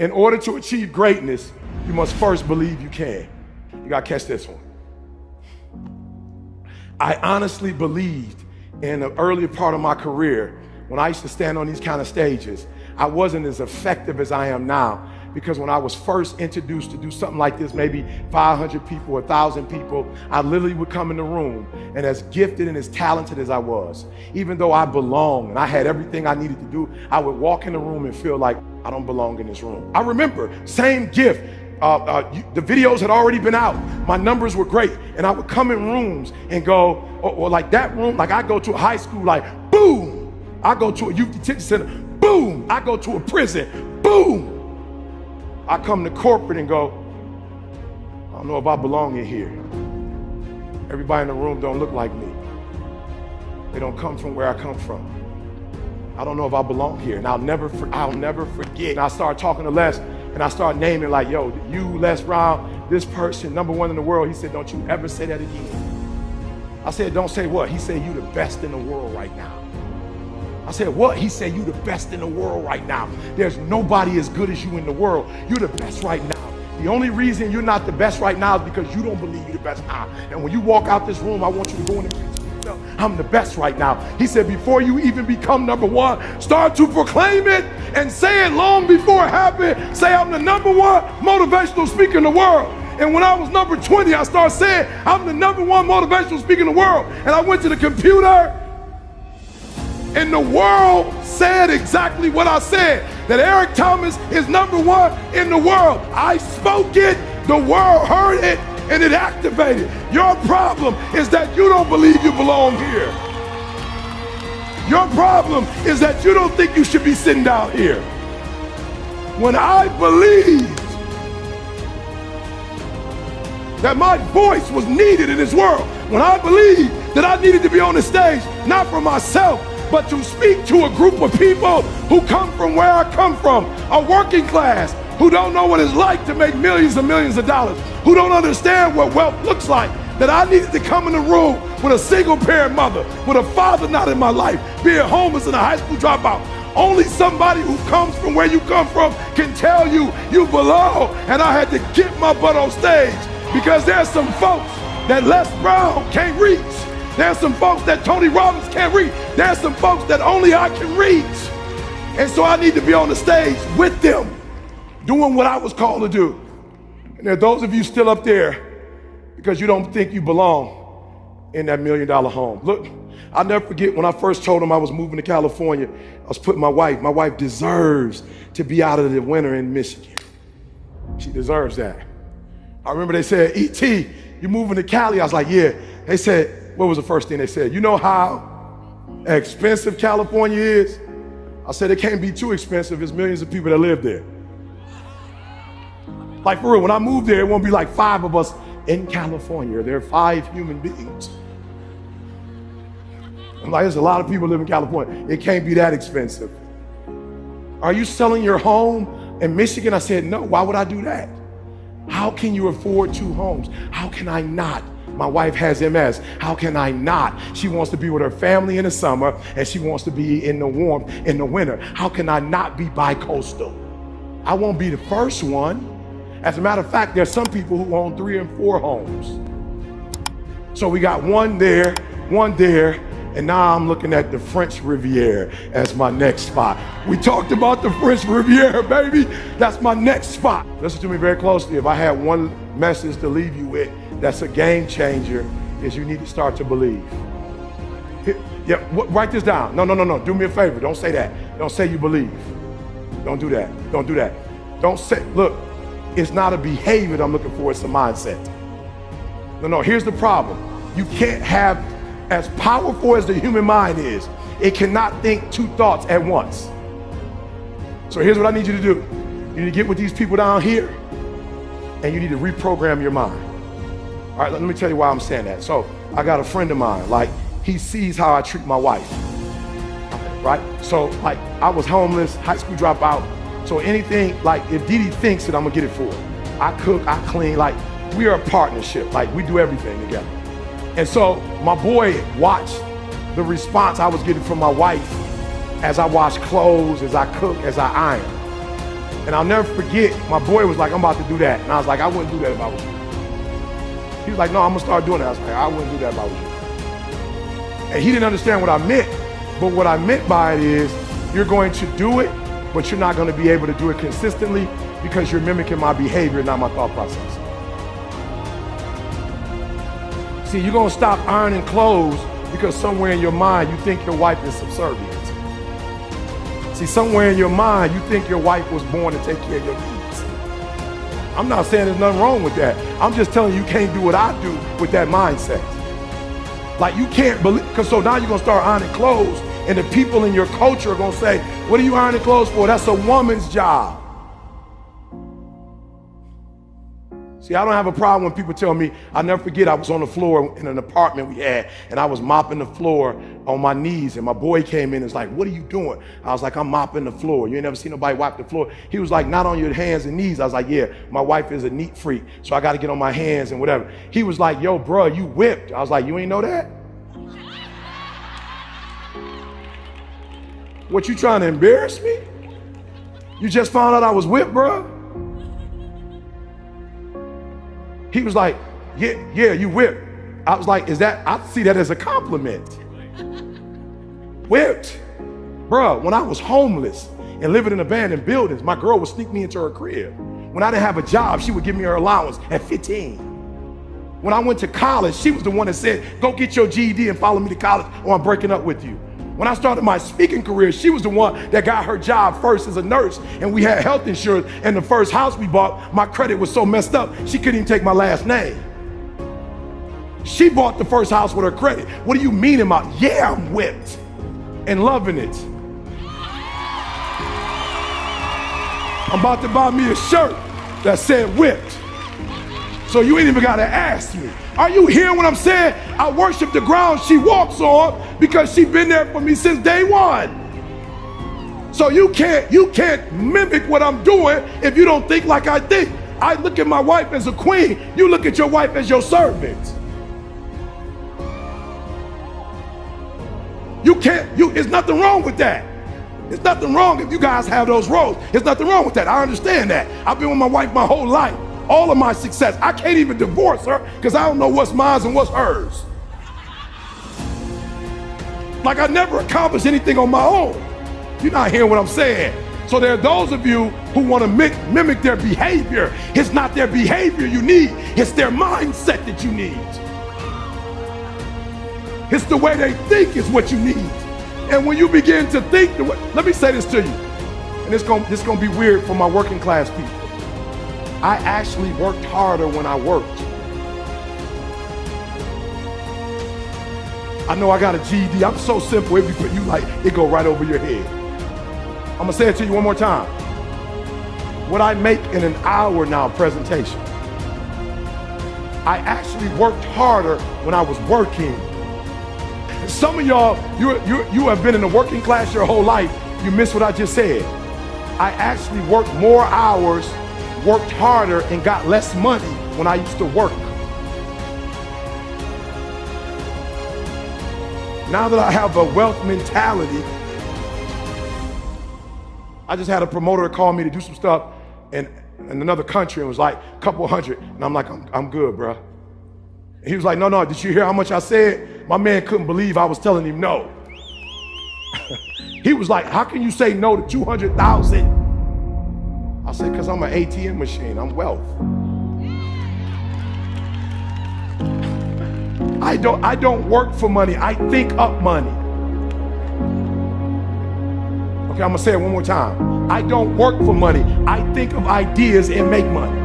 in order to achieve greatness, you must first believe you can. You gotta catch this one. I honestly believed in the earlier part of my career, when I used to stand on these kind of stages, I wasn't as effective as I am now, because when I was first introduced to do something like this, maybe 500 people, 1,000 people, I literally would come in the room, and as gifted and as talented as I was, even though I belonged and I had everything I needed to do, I would walk in the room and feel like I don't belong in this room. I remember, same gift, the videos had already been out, my numbers were great, and I would come in rooms and go, or like that room, like I go to a high school, like boom, I go to a youth detention center, boom, I go to a prison, boom. I come to corporate and go, I don't know if I belong in here. Everybody in the room don't look like me. They don't come from where I come from. I don't know if I belong here. And I'll never forget. And I started talking to Les, and I started naming like, yo, you, Les Brown, this person, #1 in the world. He said, don't you ever say that again. I said, don't say what? He said, you the best in the world right now. I said, what? He said, you the best in the world right now. There's nobody as good as you in the world. You're the best right now. The only reason you're not the best right now is because you don't believe you're the best now. And when you walk out this room, I want you to go in and preach to yourself, I'm the best right now. He said, before you even become #1, start to proclaim it and say it long before it happens. Say, I'm the #1 motivational speaker in the world. And when I was number 20, I started saying, I'm the #1 motivational speaker in the world. And I went to the computer, and the world said exactly what I said, that Eric Thomas is #1 in the world. I spoke it, the world heard it, and it activated. Your problem is that you don't believe you belong here. Your problem is that you don't think you should be sitting down here. When I believed that my voice was needed in this world, when I believed that I needed to be on the stage, not for myself, but to speak to a group of people who come from where I come from, a working class, who don't know what it's like to make millions and millions of dollars, who don't understand what wealth looks like, that I needed to come in the room with a single parent mother, with a father not in my life, being homeless and a high school dropout. Only somebody who comes from where you come from can tell you you belong. And I had to get my butt on stage, because there's some folks that Les Brown can't reach. There's some folks that Tony Robbins can't reach. There's some folks that only I can reach. And so I need to be on the stage with them, doing what I was called to do. And there are those of you still up there because you don't think you belong in that $1 million home. Look, I'll never forget when I first told them I was moving to California, I was putting my wife deserves to be out of the winter in Michigan. She deserves that. I remember they said, E.T., you moving to Cali? I was like, yeah. They said, what was the first thing they said? You know how expensive California is? I said, it can't be too expensive. There's millions of people that live there. Like for real, when I move there, it won't be like 5 of us in California. There are 5 human beings. I'm like, there's a lot of people live in California. It can't be that expensive. Are you selling your home in Michigan? I said, no, why would I do that? How can you afford 2 homes? How can I not? My wife has MS. How can I not? She wants to be with her family in the summer, and she wants to be in the warmth in the winter. How can I not be bi-coastal? I won't be the first one. As a matter of fact, there's some people who own 3 and 4 homes. So we got one there, and now I'm looking at the French Riviera as my next spot. We talked about the French Riviera, baby. That's my next spot. Listen to me very closely. If I had one message to leave you with that's a game changer, is you need to start to believe. Yeah, write this down. No. Do me a favor. Don't say that. Don't say you believe. Don't do that. Don't do that. Don't say, look, it's not a behavior that I'm looking for, it's a mindset. No, here's the problem. You can't have, as powerful as the human mind is, it cannot think 2 thoughts at once. So here's what I need you to do. You need to get with these people down here, and you need to reprogram your mind. All right, let me tell you why I'm saying that. So I got a friend of mine, like he sees how I treat my wife, right? So like I was homeless, high school dropout. So anything, like if Didi thinks it, I'm gonna get it for her. I cook, I clean, like we are a partnership. Like we do everything together. And so my boy watched the response I was getting from my wife as I wash clothes, as I cook, as I iron. And I'll never forget, my boy was like, I'm about to do that. And I was like, I wouldn't do that if I was you. He was like, no, I'm gonna start doing that. I was like, I wouldn't do that if I was you. And he didn't understand what I meant. But what I meant by it is, you're going to do it, but you're not gonna be able to do it consistently because you're mimicking my behavior, not my thought process. See, you're gonna stop ironing clothes because somewhere in your mind, you think your wife is subservient. See, somewhere in your mind, you think your wife was born to take care of your needs. I'm not saying there's nothing wrong with that. I'm just telling you, you can't do what I do with that mindset. Like, you can't believe, because so now you're gonna start ironing clothes, and the people in your culture are gonna say, what are you ironing clothes for? That's a woman's job. See, I don't have a problem when people tell me, I'll never forget, I was on the floor in an apartment we had, and I was mopping the floor on my knees, and my boy came in and was like, what are you doing? I was like, I'm mopping the floor. You ain't never seen nobody wipe the floor. He was like, not on your hands and knees. I was like, yeah, my wife is a neat freak, so I got to get on my hands and whatever. He was like, yo, bro, you whipped. I was like, you ain't know that? What, you trying to embarrass me? You just found out I was whipped, bro? He was like, yeah, you whipped. I was like, I see that as a compliment. Whipped. Bruh, when I was homeless and living in abandoned buildings, my girl would sneak me into her crib. When I didn't have a job, she would give me her allowance at 15. When I went to college, she was the one that said, go get your GED and follow me to college or I'm breaking up with you. When I started my speaking career, she was the one that got her job first as a nurse, and we had health insurance, and the first house we bought, my credit was so messed up, she couldn't even take my last name. She bought the first house with her credit. What do you mean about, yeah, I'm whipped and loving it. I'm about to buy me a shirt that said whipped. So you ain't even gotta ask me. Are you hearing what I'm saying? I worship the ground she walks on because she's been there for me since day one. So you can't mimic what I'm doing if you don't think like I think. I look at my wife as a queen. You look at your wife as your servant. There's nothing wrong with that. There's nothing wrong if you guys have those roles. There's nothing wrong with that. I understand that. I've been with my wife my whole life. All of my success. I can't even divorce her because I don't know what's mine and what's hers. Like, I never accomplished anything on my own. You're not hearing what I'm saying. So there are those of you who want to mimic their behavior. It's not their behavior you need. It's their mindset that you need. It's the way they think is what you need. And when you begin to think the way, let me say this to you, and this gonna be weird for my working class people. I actually worked harder when I worked. I know I got a GED. I'm so simple. If you put you like, it go right over your head. I'm gonna say it to you one more time. What I make in an hour now presentation, I actually worked harder when I was working. Some of y'all, you have been in the working class your whole life. You missed what I just said. I actually worked more hours, worked harder, and got less money when I used to work. Now that I have a wealth mentality, I just had a promoter call me to do some stuff in another country and was like, a couple hundred. And I'm like, I'm good, bro. And he was like, no, did you hear how much I said? My man couldn't believe I was telling him no. He was like, how can you say no to 200,000? I said, because I'm an ATM machine, I'm wealth. I don't work for money, I think up money. Okay, I'm gonna say it one more time. I don't work for money, I think of ideas and make money.